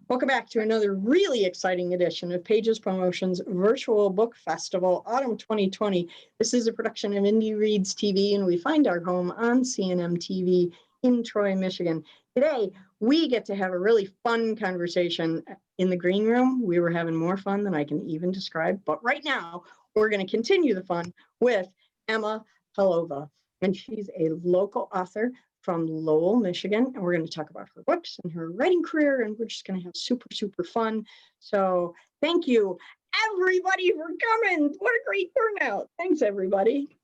Welcome back to another really exciting edition of Pages Promotions Virtual Book Festival Autumn 2020. This is a production of Indie Reads TV, and we find our home on CNM TV in Troy, Michigan. Today, we get to have a really fun conversation in the green room. We were having more fun than I can even describe, but right now, we're going to continue the fun with Emma Palova, and she's a local author from Lowell, Michigan, and we're going to talk about her books and her writing career, and we're just going to have super fun. So thank you, everybody, for coming. What a great turnout. Thanks, everybody.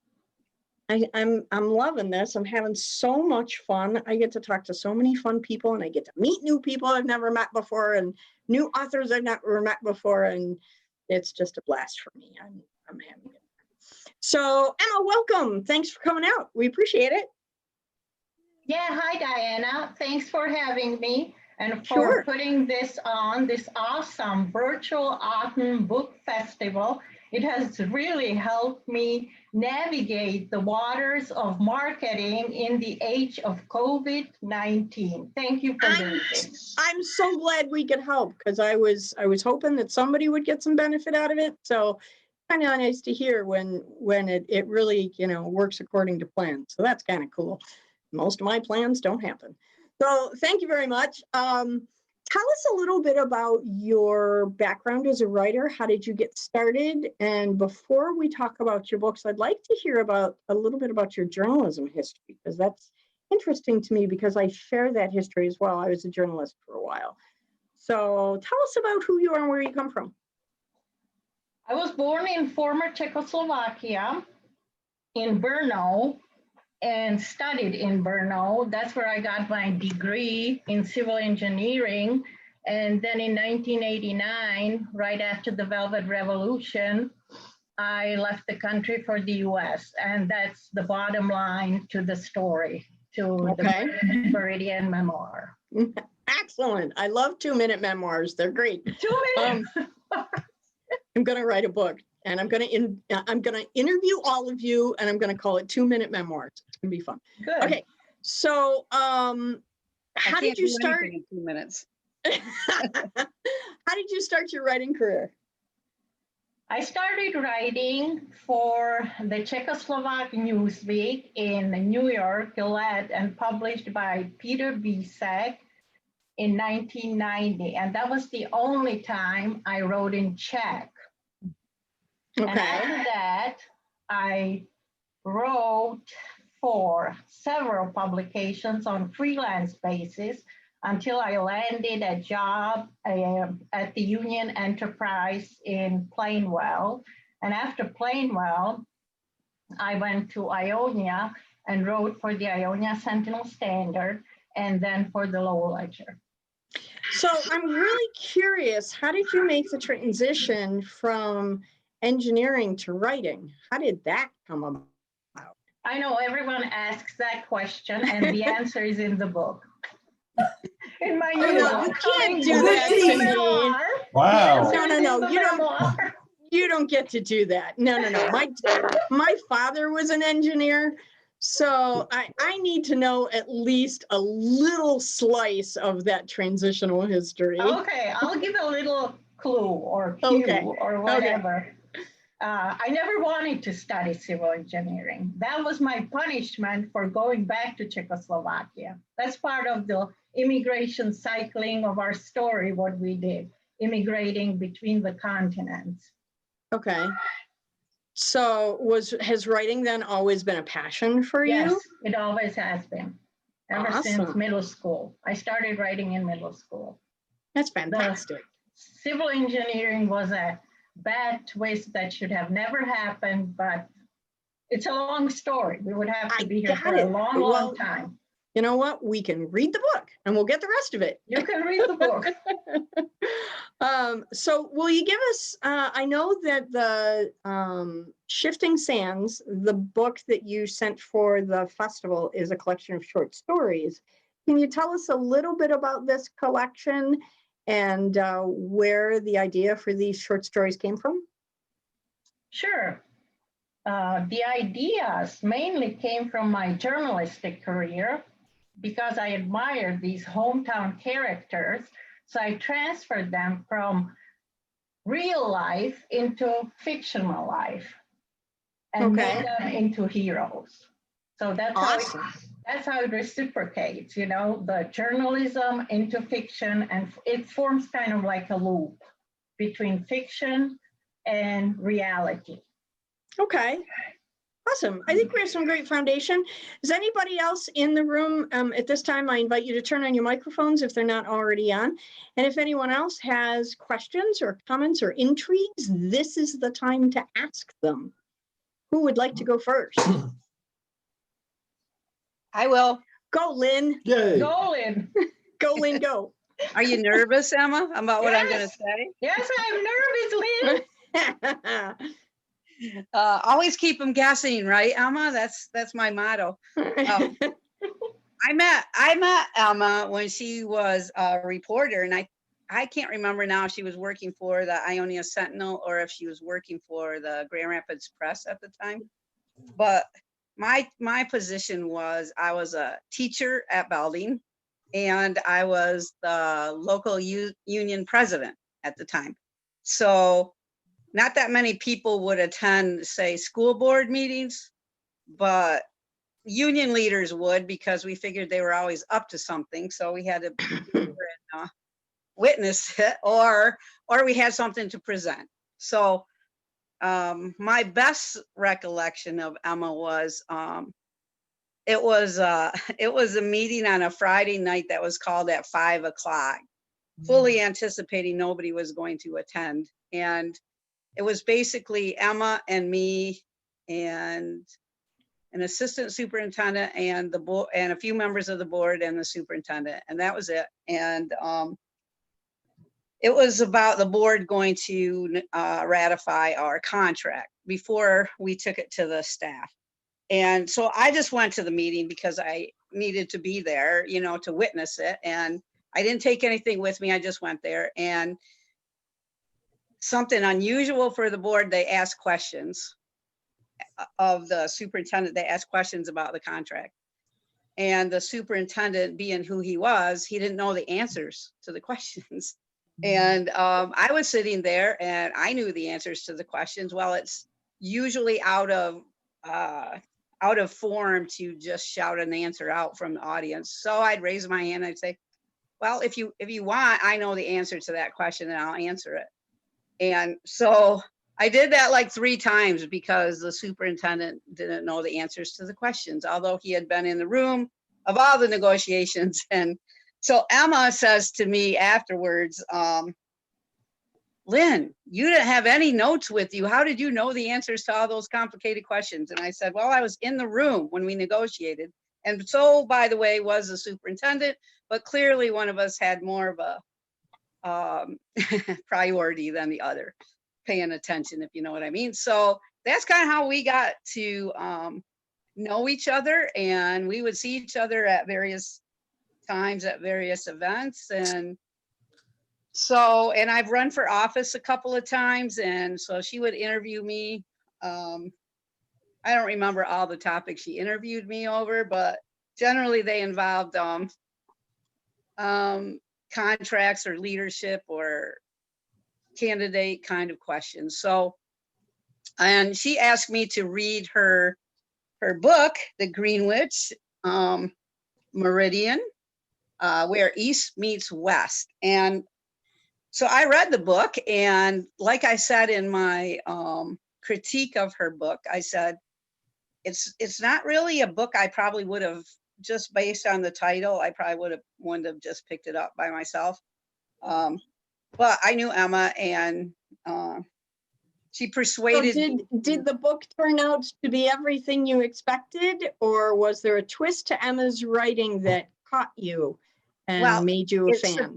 I'm loving this. I'm having so much fun. I get to talk to so many fun people, and I get to meet new people I've never met before, and new authors I've never met before, and it's just a blast for me. I'm having it. So Emma, welcome. Thanks for coming out. We appreciate it. Yeah, hi Diana. Thanks for having me and for putting this on, this awesome virtual autumn book festival. It has really helped me navigate the waters of marketing in the age of COVID-19. Thank you for doing this. I'm so glad we could help, because I was hoping that somebody would get some benefit out of it. So kind of nice to hear when it really, works according to plan. So that's kind of cool. Most of my plans don't happen. So thank you very much. Tell us a little bit about your background as a writer. How did you get started? And before we talk about your books, I'd like to hear a little bit about your journalism history, because that's interesting to me, because I share that history as well. I was a journalist for a while. So tell us about who you are and where you come from. I was born in former Czechoslovakia, in Brno, and studied in Brno. That's where I got my degree in civil engineering. And then in 1989, right after the Velvet Revolution, I left the country for the US. And that's the bottom line to the story, to the Meridian memoir. Excellent. I love 2-minute memoirs. They're great. 2 minutes. I'm going to write a book, and I'm going to interview all of you, and I'm going to call it 2-minute memoirs. It's going to be fun. Good. Okay. So, how did you start in 2 minutes? How did you start your writing career? I started writing for the Czechoslovak Newsweek in New York, led and published by Peter Bisek in 1990. And that was the only time I wrote in Czech. Okay. And after that, I wrote for several publications on freelance basis until I landed a job at the Union Enterprise in Plainwell. And after Plainwell, I went to Ionia and wrote for the Ionia Sentinel Standard and then for the Lowell Ledger. So I'm really curious, how did you make the transition from engineering to writing? How did that come about? I know everyone asks that question, and the answer is in the book. In my new book. You can't do that to me. Wow. No, you don't get to do that. No. My father was an engineer, so I need to know at least a little slice of that transitional history. Okay, I'll give a little clue or cue or whatever. Okay. I never wanted to study civil engineering. That was my punishment for going back to Czechoslovakia. That's part of the immigration cycling of our story, what we did, immigrating between the continents. Okay. So has writing then always been a passion for you? Yes, it always has been, ever since middle school. I started writing in middle school. That's fantastic. Civil engineering was a bad twist that should have never happened, but it's a long story. We would have to be here for a long time. You know what? We can read the book and we'll get the rest of it. You can read the book. So will you give us, I know that the Shifting Sands, the book that you sent for the festival, is a collection of short stories. Can you tell us a little bit about this collection and where the idea for these short stories came from? Sure. The ideas mainly came from my journalistic career because I admired these hometown characters So I transferred them from real life into fictional life and made them into heroes. So Awesome. that's how it reciprocates, you know, the journalism into fiction, and it forms kind of like a loop between fiction and reality. Okay. Awesome. I think we have some great foundation. Is anybody else in the room at this time? I invite you to turn on your microphones if they're not already on. And if anyone else has questions or comments or intrigues, this is the time to ask them. Who would like to go first? I will. Go, Lynn. Yay. Go, Lynn. Go, Lynn, go. Are you nervous, Emma, about what I'm going to Yes. say? Yes, I'm nervous, Lynn. Always keep them guessing, right, Emma? That's my motto. I met Emma when she was a reporter, and I can't remember now if she was working for the Ionia Sentinel or if she was working for the Grand Rapids Press at the time. But my position was I was a teacher at Belding, and I was the local union president at the time. So not that many people would attend, say, school board meetings, but union leaders would, because we figured they were always up to something. So we had to witness it, or we had something to present. So my best recollection of Emma was it was a meeting on a Friday night that was called at 5 o'clock, fully anticipating nobody was going to attend. And it was basically Emma and me and an assistant superintendent and the board and a few members of the board and the superintendent, and that was it. And it was about the board going to ratify our contract before we took it to the staff. And so I just went to the meeting because I needed to be there, you know, to witness it. And I didn't take anything with me. I just went there, and something unusual for the board, they asked questions of the superintendent. They asked questions about the contract, and the superintendent, being who he was, he didn't know the answers to the questions. And I was sitting there and I knew the answers to the questions. Well, it's usually out of form to just shout an answer out from the audience. So I'd raise my hand and I'd say, well, if you want, I know the answer to that question and I'll answer it. And so I did that like 3 times because the superintendent didn't know the answers to the questions, although he had been in the room of all the negotiations. And so Emma says to me afterwards, Lynn, you didn't have any notes with you. How did you know the answers to all those complicated questions? And I said, well, I was in the room when we negotiated. And so, by the way, was the superintendent, but clearly one of us had more of a priority than the other, paying attention, if you know what I mean. So that's kind of how we got to know each other, and we would see each other at various times at various events. And so, and I've run for office a couple of times, and so she would interview me. I don't remember all the topics she interviewed me over, but generally they involved contracts or leadership or candidate kind of questions. So, and she asked me to read her book, The Greenwich Meridian, Where East Meets West. And so I read the book, and like I said in my critique of her book, I said, it's not really a book I probably would have, just based on the title, I probably wouldn't have just picked it up by myself. But I knew Emma, and she persuaded me. Did the book turn out to be everything you expected, or was there a twist to Emma's writing that caught you and made you a fan?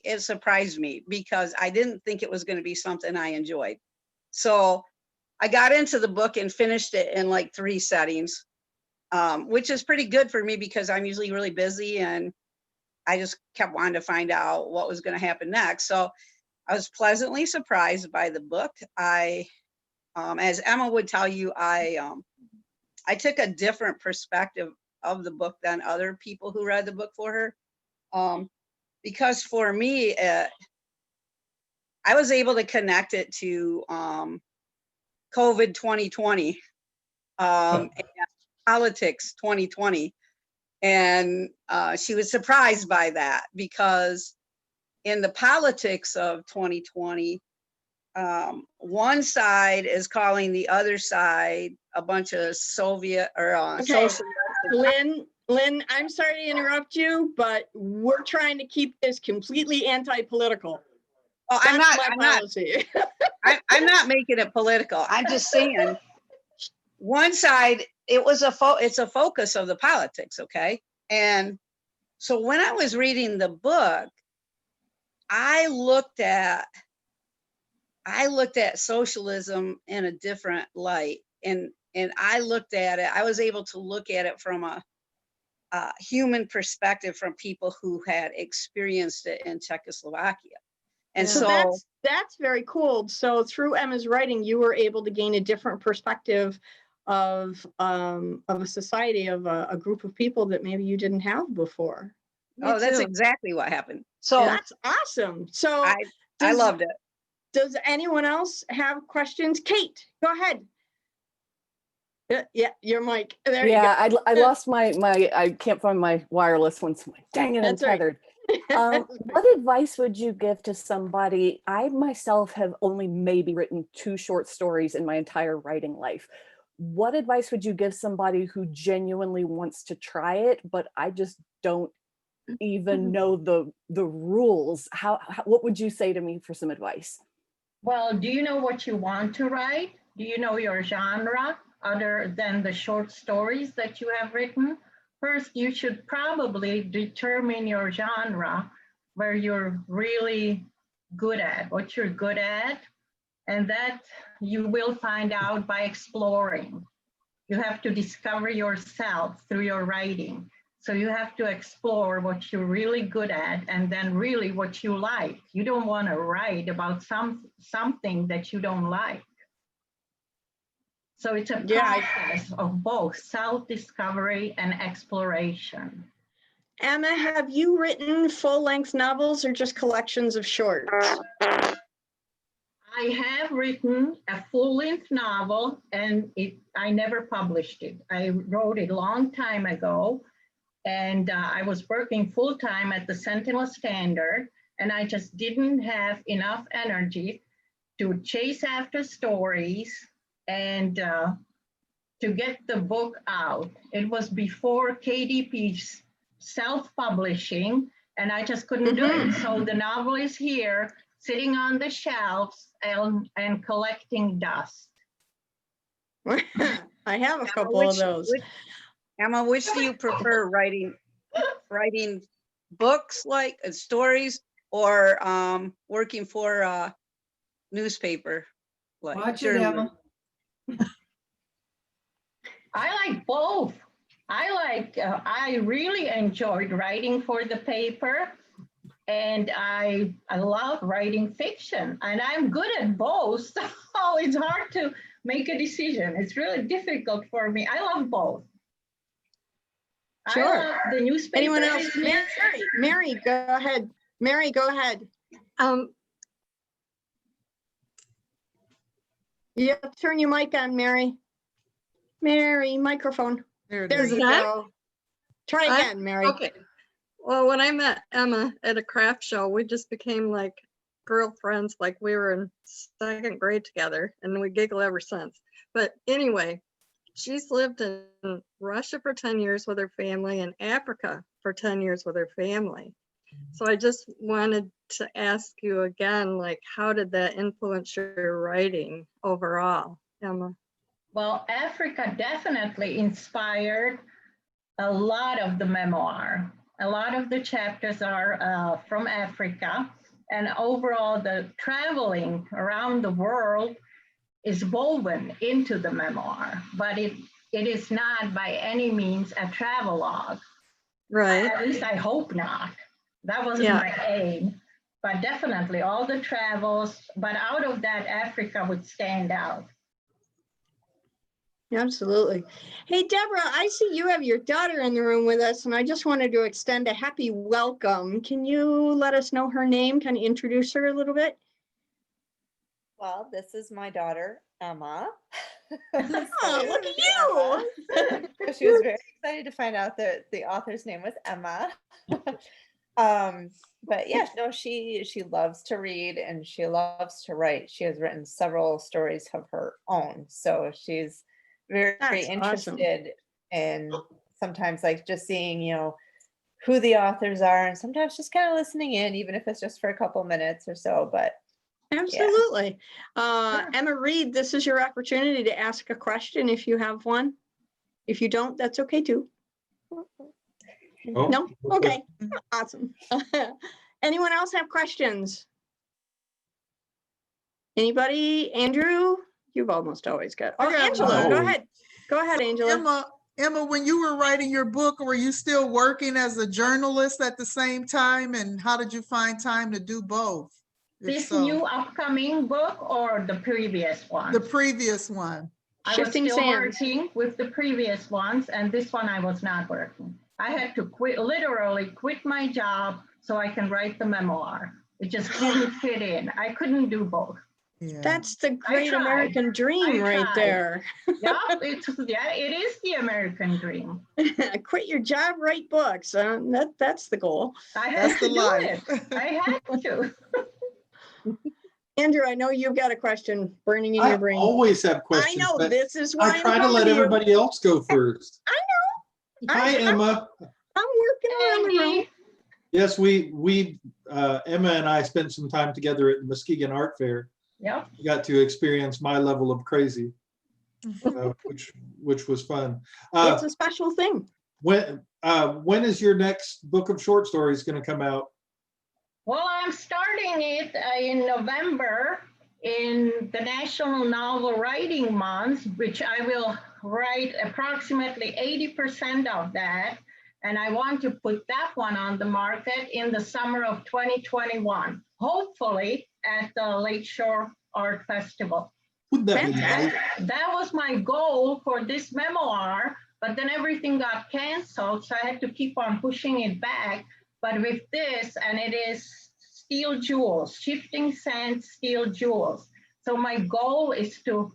It surprised me because I didn't think it was going to be something I enjoyed. So I got into the book and finished it in like 3 settings, which is pretty good for me because I'm usually really busy, and I just kept wanting to find out what was going to happen next. So I was pleasantly surprised by the book. I, as Emma would tell you, I took a different perspective of the book than other people who read the book for her, because for me, I was able to connect it to COVID 2020, and politics 2020. And she was surprised by that, because in the politics of 2020, one side is calling the other side a bunch of Soviet or Okay. socialist. Lynn, I'm sorry to interrupt you, but we're trying to keep this completely anti-political. Oh, I'm not making it political. I'm just saying, one side, it's a focus of the politics, okay? And so when I was reading the book, I looked at socialism in a different light, and I looked at it. I was able to look at it from a human perspective, from people who had experienced it in Czechoslovakia. And so that's very cool. So through Emma's writing, you were able to gain a different perspective of a society, of a group of people that maybe you didn't have before. Oh, that's exactly what happened. So that's awesome. So I loved it. Does anyone else have questions? Kate, go ahead. Yeah, your mic. There you go. I lost my I can't find my wireless once. Dang it, I'm tethered. What advice would you give to somebody? I myself have only maybe written 2 short stories in my entire writing life. What advice would you give somebody who genuinely wants to try it, but I just don't even know the rules? What would you say to me for some advice? Well, do you know what you want to write? Do you know your genre other than the short stories that you have written? First, you should probably determine your genre, where you're really good at, what you're good at, and that you will find out by exploring. You have to discover yourself through your writing. So you have to explore what you're really good at, and then really what you like. You don't want to write about something that you don't like. So it's a process of both self-discovery and exploration. Emma, have you written full-length novels or just collections of shorts? I have written a full-length novel, and I never published it. I wrote it a long time ago, and I was working full-time at the Sentinel Standard, and I just didn't have enough energy to chase after stories and to get the book out. It was before KDP's self-publishing, and I just couldn't do it. So the novel is here, sitting on the shelves and collecting dust. I have a couple of those. Emma, which do you prefer, writing books like stories, or working for a newspaper? Like Watch it, Emma. I like both. I really enjoyed writing for the paper, and I love writing fiction, and I'm good at both. So it's hard to make a decision. It's really difficult for me. I love both. Sure. I love the newspaper. Anyone else? Mary, go ahead. Mary, go ahead. You have to turn your mic on, Mary. Mary, microphone. There you go. Try again, Mary. Okay. Well, when I met Emma at a craft show, we just became like girlfriends, like we were in 2nd grade together, and we giggle ever since. But anyway, she's lived in Russia for 10 years with her family, and Africa for 10 years with her family. So I just wanted to ask you again, like, how did that influence your writing overall, Emma? Well, Africa definitely inspired a lot of the memoir. A lot of the chapters are from Africa, and overall the traveling around the world is woven into the memoir, but it is not by any means a travelogue. Right. At least I hope not. That wasn't my aim, but definitely all the travels, but out of that, Africa would stand out. Absolutely. Hey, Deborah, I see you have your daughter in the room with us, and I just wanted to extend a happy welcome. Can you let us know her name? Can you introduce her a little bit? Well, this is my daughter, Emma. Oh, look at you. So she was very excited to find out that the author's name was Emma. But yeah, no, she loves to read and she loves to write. She has written several stories of her own. So she's very That's interested in sometimes like just seeing, who the authors are, and sometimes just kind of listening in, even if it's just for a couple minutes or so. But Absolutely. Sure. Emma Reed, this is your opportunity to ask a question if you have one. If you don't, that's okay too. Oh, No? Okay. Awesome. Anyone else have questions? Anybody? Andrew? You've almost always got. Oh, I got Angela, one. go ahead. Go ahead, Angela. Emma, when you were writing your book, were you still working as a journalist at the same time? And how did you find time to do both? If This so? new upcoming book or the previous one? The previous one. I was Shifting still Sands. working with the previous ones, and this one I was not working. I had to literally quit my job so I can write the memoir. It just didn't fit in. I couldn't do both. Yeah. That's the great tried. American dream I right tried. there. Yeah, it is the American dream. Quit your job, write books. That's the goal. I had That's to the do life. it. I had to. Andrew, I know you've got a question burning in I your brain. always have I questions, know, but this is why I I'm try to coming let to you. everybody else go first. I know. Hi, Emma. I'm working around the room. Andy, Yes, we Emma and I spent some time together at the Muskegon Art Fair. yep. You got to experience my level of crazy, which was fun. It's a special thing. When is your next book of short stories going to come out? Well, I'm starting it in November in the National Novel Writing Month, which I will write approximately 80% of that. And I want to put that one on the market in the summer of 2021, hopefully at the Lakeshore Art Festival. Wouldn't that be nice? That was my goal for this memoir, but then everything got canceled, so I had to keep on pushing it back. But with this, and it is Steel Jewels, Shifting Sands Steel Jewels. So my goal is to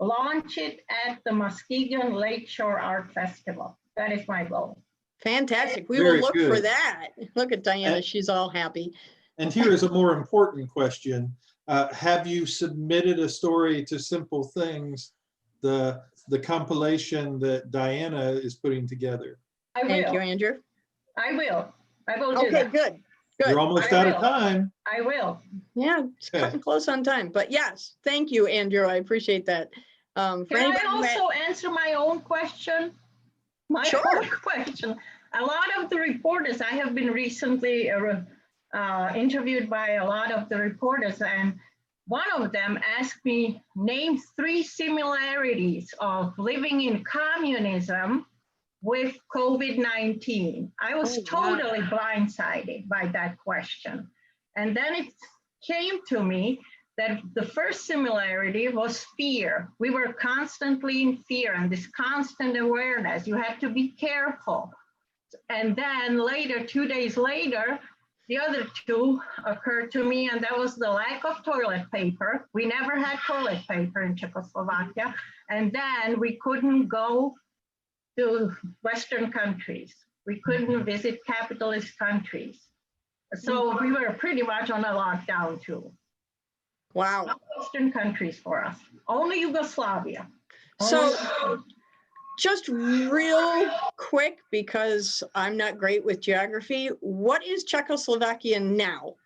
launch it at the Muskegon Lakeshore Art Festival. That is my goal. Fantastic. We Very will look for good. that. Look at Diana. And- She's all happy. And here is a more important question. Have you submitted a story to Simple Things, the compilation that Diana is putting together? I will. Thank you, Andrew. I will. I will do Okay, that. good. You're Good. almost I out of will. time. I will. Yeah, it's Okay. cutting close on time. But yes, thank you, Andrew. I appreciate that. For Can anybody I who had- also answer my own question? My Sure. own question. A lot of the reporters, I have been recently interviewed by a lot of the reporters, and one of them asked me, name 3 similarities of living in communism with COVID-19. I was Oh, wow. totally blindsided by that question. And then it came to me that the first similarity was fear. We were constantly in fear and this constant awareness. You had to be careful. And then later, 2 days later, the other 2 occurred to me, and that was the lack of toilet paper. We never had toilet paper in Czechoslovakia. And then we couldn't go to Western countries. We couldn't visit capitalist countries. So we were pretty much on a lockdown too. Wow. Not Western countries for us, only Yugoslavia. So just real quick, because I'm not great with geography, what is Czechoslovakia now?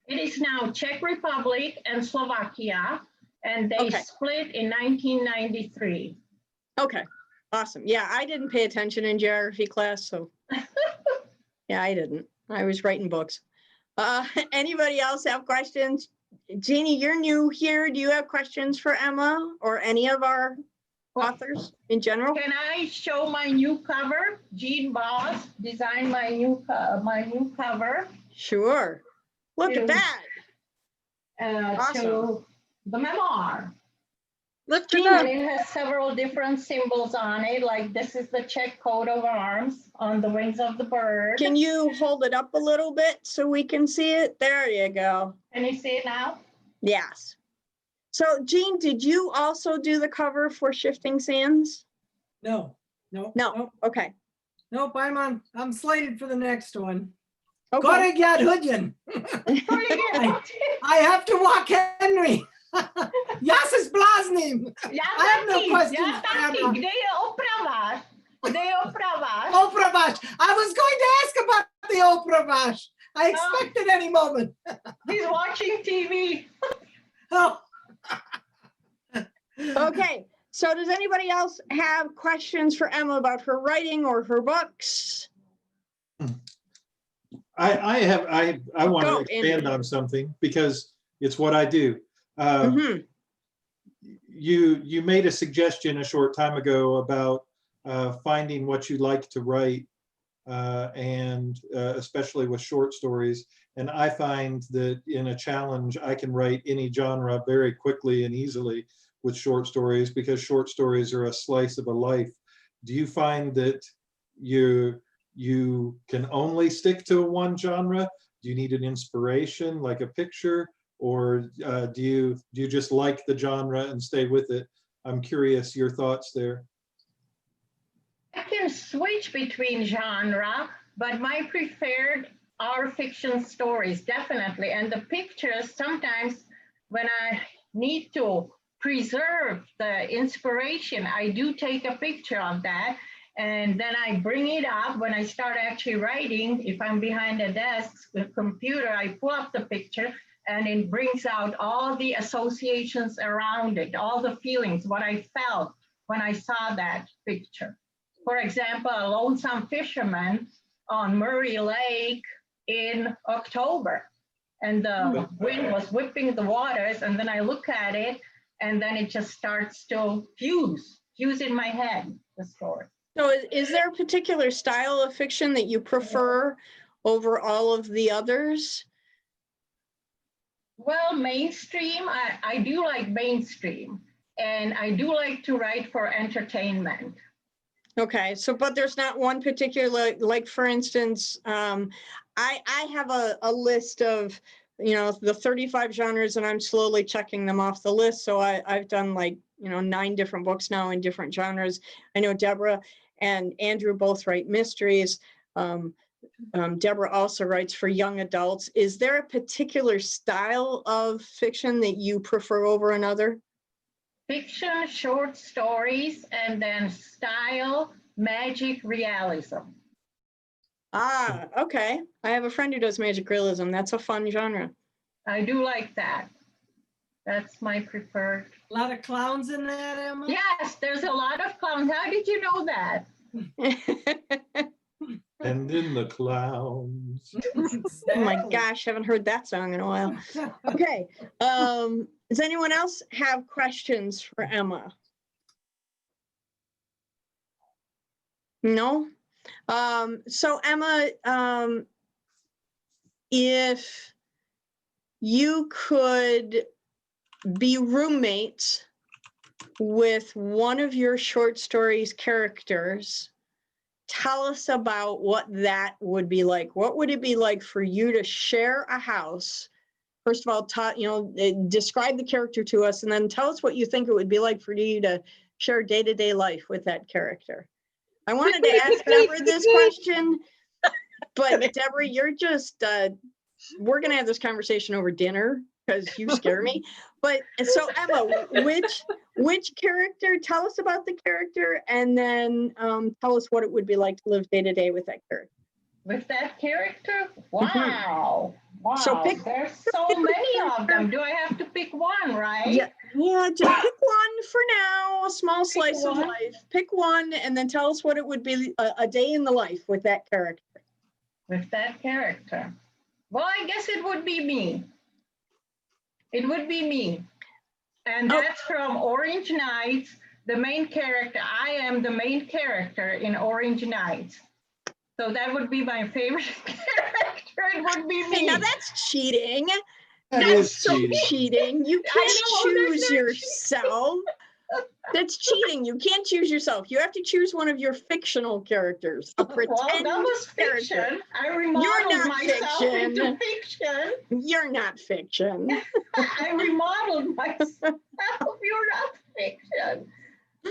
It is now Czech Republic and Slovakia, and they Okay. split in 1993. Okay, awesome. Yeah, I didn't pay attention in geography class, so. Yeah, I didn't. I was writing books. Anybody else have questions? Jeannie, you're new here. Do you have questions for Emma or any of our authors in general? Can I show my new cover? Jean Boss designed my new cover. Sure. Look at Yes. that. To the memoir. Lift it Jean, up. And it has several different symbols on it, like this is the Czech coat of arms on the wings of the bird. can you hold it up a little bit so we can see it? There you go. Can you see it now? Yes. So Jean, did you also do the cover for Shifting Sands? No. No. Okay. Nope, I'm slated for the next one. Okay. Korygad Hudjan. I have to walk Henry. Jasys Blázním. I have no questions for Emma. Kde je opravač? Kde je opravač? Opravač. I was going to ask about the Opravač. I expected any moment. He's watching TV. Oh. Okay. So does anybody else have questions for Emma about her writing or her books? I want Go, to expand Andrew. on something because it's what I do. Mhm. You made a suggestion a short time ago about finding what you like to write, and especially with short stories. And I find that in a challenge, I can write any genre very quickly and easily with short stories because short stories are a slice of a life. Do you find that you can only stick to one genre? Do you need an inspiration like a picture? Or do you just like the genre and stay with it? I'm curious your thoughts there. I can switch between genre, but my preferred are fiction stories, definitely. And the pictures, sometimes when I need to preserve the inspiration, I do take a picture of that. And then I bring it up when I start actually writing. If I'm behind a desk with a computer, I pull up the picture and it brings out all the associations around it, all the feelings, what I felt when I saw that picture. For example, a lonesome fisherman on Murray Lake in October, and the wind was whipping the waters, and then I look at it, and then it just starts to fuse in my head, the story. So is there a particular style of fiction that you prefer over all of the others? Well, mainstream, I do like mainstream, and I do like to write for entertainment. Okay, so but there's not one particular, like for instance, I have a list of, you know, the 35 genres, and I'm slowly checking them off the list. So I've done like, you know, 9 different books now in different genres. I know Deborah and Andrew both write mysteries. Deborah also writes for young adults. Is there a particular style of fiction that you prefer over another? Fiction, short stories, and then style, magic, realism. Ah, okay. I have a friend who does magic realism. That's a fun genre. I do like that. That's my preferred. A lot of clowns in that, Emma? Yes, there's a lot of clowns. How did you know that? And in the clowns. Oh my gosh, haven't heard that song in a while. Okay, does anyone else have questions for Emma? No? So Emma, if you could be roommates with one of your short stories characters, tell us about what that would be like. What would it be like for you to share a house? First of all, describe the character to us, and then tell us what you think it would be like for you to share day-to-day life with that character. I wanted to ask Deborah this question, but Deborah, you're just, we're gonna have this conversation over dinner because you scare me. But so Emma, which character, tell us about the character, and then tell us what it would be like to live day to day with that character. With that character? Wow. Wow. So there's so many of them. Do I have to pick one, right? Yeah, just pick one for now, a small slice of one. life. Pick one and then tell us what it would be a day in the life with that character. With that character. Well, I guess it would be me. It would be me. And that's from Orange Nights, the main character. I am the main character in Orange Nights. So that would be my favorite character. It would be me. Hey, now that's cheating. That That's is so cheating. cheating. You I can't know, choose that's not yourself. That's cheating. You can't choose yourself. You have to choose one of your fictional characters. A Well, pretend that was character. fiction. I remodeled not myself fiction. into fiction. You're not fiction. I remodeled myself. You're not fiction.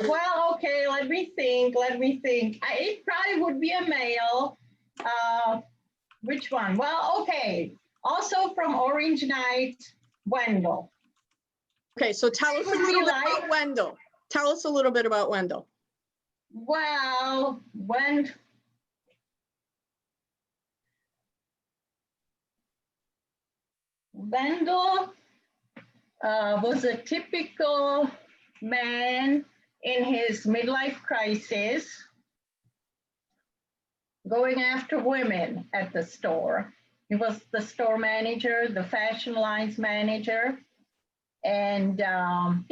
Well, okay, let me think. It probably would be a male. Which one? Well, okay. Also from Orange Night, Wendell. Okay, so tell us a little bit about Wendell. Tell us a little bit about Wendell. Well, Wendell was a typical man in his midlife crisis, going after women at the store. He was the store manager, the fashion lines manager. And yeah,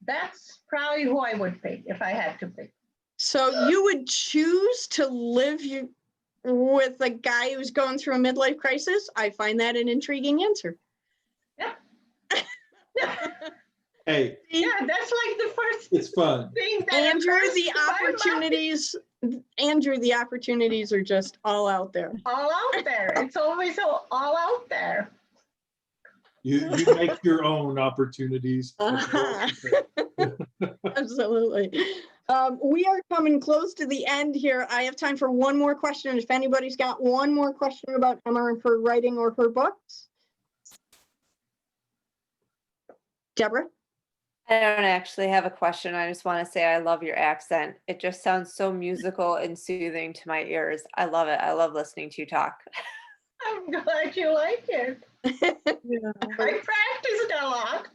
that's probably who I would pick if I had to pick. So you would choose to live with a guy who's going through a midlife crisis? I find that an intriguing answer. Yeah. Hey, Yeah, that's like the first it's fun. thing that Andrew, occurs the to my mind. opportunities are just all out there. All out there. It's always all out there. You make your own opportunities. Absolutely. We are coming close to the end here. I have time for one more question. If anybody's got one more question about Emma and her writing or her books. Deborah? I don't actually have a question. I just want to say I love your accent. It just sounds so musical and soothing to my ears. I love it. I love listening to you talk. I'm glad you like it. I practiced a lot.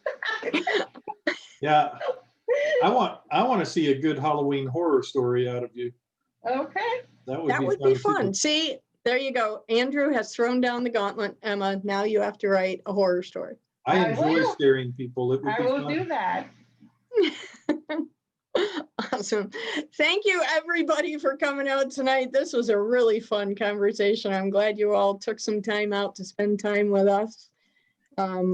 Yeah, I want to see a good Halloween horror story out of you. Okay. That would That be too. fun. See, there you go. Andrew has thrown down the gauntlet. Emma, now you have to write a horror story. I enjoy will. scaring people. It would I be will fun. do that. Awesome. Thank you, everybody, for coming out tonight. This was a really fun conversation. I'm glad you all took some time out to spend time with us.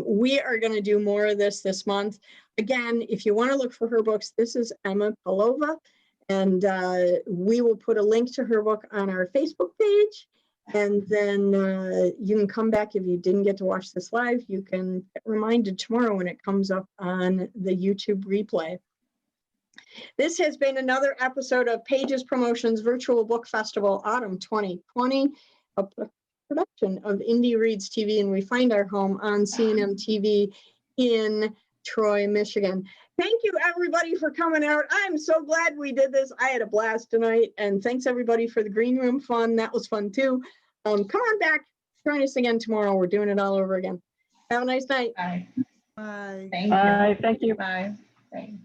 We are going to do more of this month. Again, if you want to look for her books, this is Emma Palova, and we will put a link to her book on our Facebook page. And then you can come back if you didn't get to watch this live. You can get reminded tomorrow when it comes up on the YouTube replay. This has been another episode of Pages Promotions Virtual Book Festival Autumn 2020, a production of Indie Reads TV, and we find our home on CNM TV in Troy, Michigan. Thank you, everybody, for coming out. I'm so glad we did this. I had a blast tonight, and thanks, everybody, for the green room fun. That was fun, too. Come on back. Join us again tomorrow. We're doing it all over again. Have a nice night. Bye. Bye. Thank you. Bye. Thank you. Bye. Thanks.